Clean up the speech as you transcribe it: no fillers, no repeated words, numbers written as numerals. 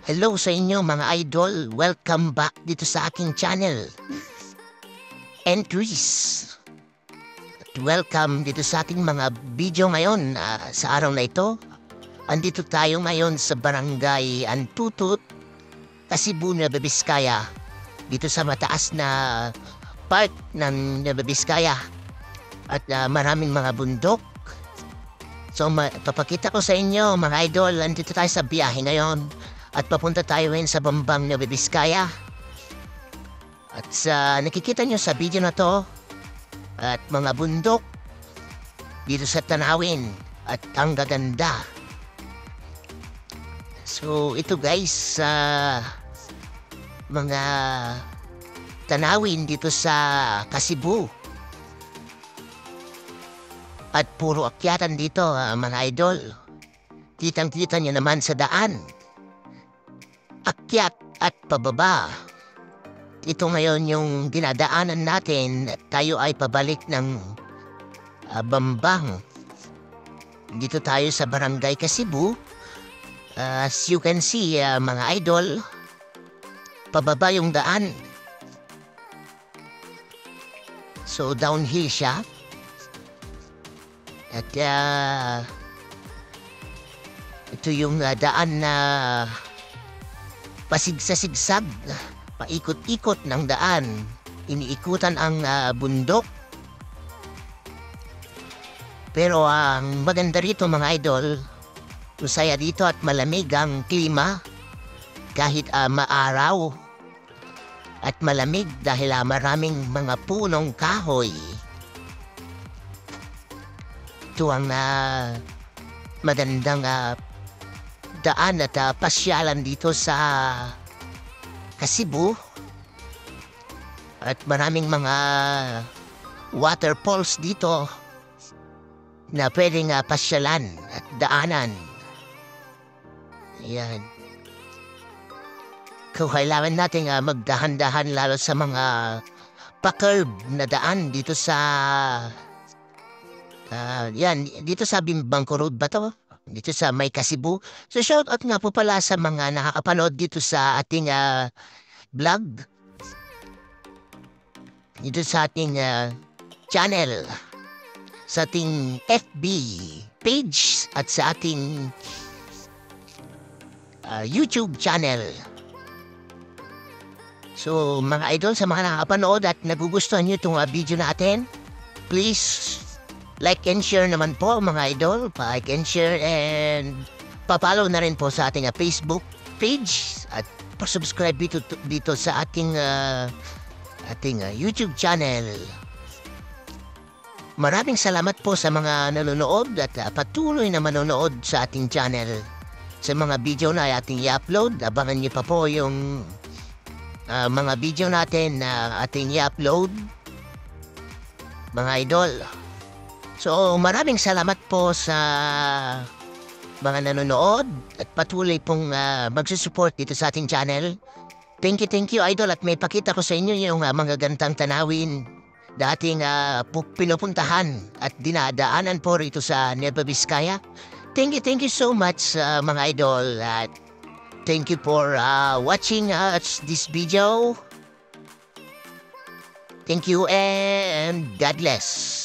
Hello sa inyo mga idol. Welcome back dito sa aking channel. Entries. At welcome dito sa ating mga video ngayon sa araw na ito. Andito tayo ngayon sa Barangay Antutut, Cebu, Nueva Vizcaya. Dito sa mataas na part ng Nueva Vizcaya. At maraming mga bundok. So papakita ko sa inyo mga idol, andito tayo sa biyahe ngayon. At papunta tayo rin sa Bambang, Nueva Vizcaya. At nakikita nyo sa video na to, at mga bundok dito sa tanawin at ang gaganda. So ito guys, mga tanawin dito sa Cebu. At puro akyatan dito mga idol. Kitang-kita nyo naman sa daan. Akyat at pababa. Ito ngayon yung dinadaanan natin. Tayo ay pabalik ng Bambang. Dito tayo sa Barangay Cebu. As you can see mga idol, pababa yung daan. So downhill siya. At ito yung daan na pasigsa-sigsag, paikot-ikot ng daan, iniikutan ang bundok. Pero ang maganda rito mga idol, masaya dito at malamig ang klima kahit maaraw at malamig dahil maraming mga punong kahoy. Ito ang magandang daan at pasyalan dito sa Cebu. At maraming mga waterfalls dito na pwedeng pasyalan at daanan. Ayan. Kung kailangan natin magdahan-dahan lalo sa mga pa-curve na daan dito sa yan, dito sa Bimbanco Road ba to? Dito sa may Cebu. So shoutout nga po pala sa mga nakakapanood dito sa ating vlog. Dito sa ating channel. Sa ating FB page at sa ating YouTube channel. So mga idol, sa mga nakakapanood at nagugustuhan nyo itong video natin, please like and share naman po mga idol. Like and share and papalo na rin po sa ating Facebook page at pa-subscribe dito sa ating YouTube channel. Maraming salamat po sa mga nanonood at patuloy na manonood sa ating channel. Sa mga video na ating i-upload, abangan niyo pa po yung mga video natin na ating i-upload mga idol. So maraming salamat po sa mga nanonood at patuloy pong magsusupport dito sa ating channel. Thank you idol, at may pakita ko sa inyo yung mga gantang tanawin dating pinupuntahan at dinadaanan po rito sa Nueva Vizcaya. Thank you so much mga idol, at thank you for watching this video. Thank you and God bless.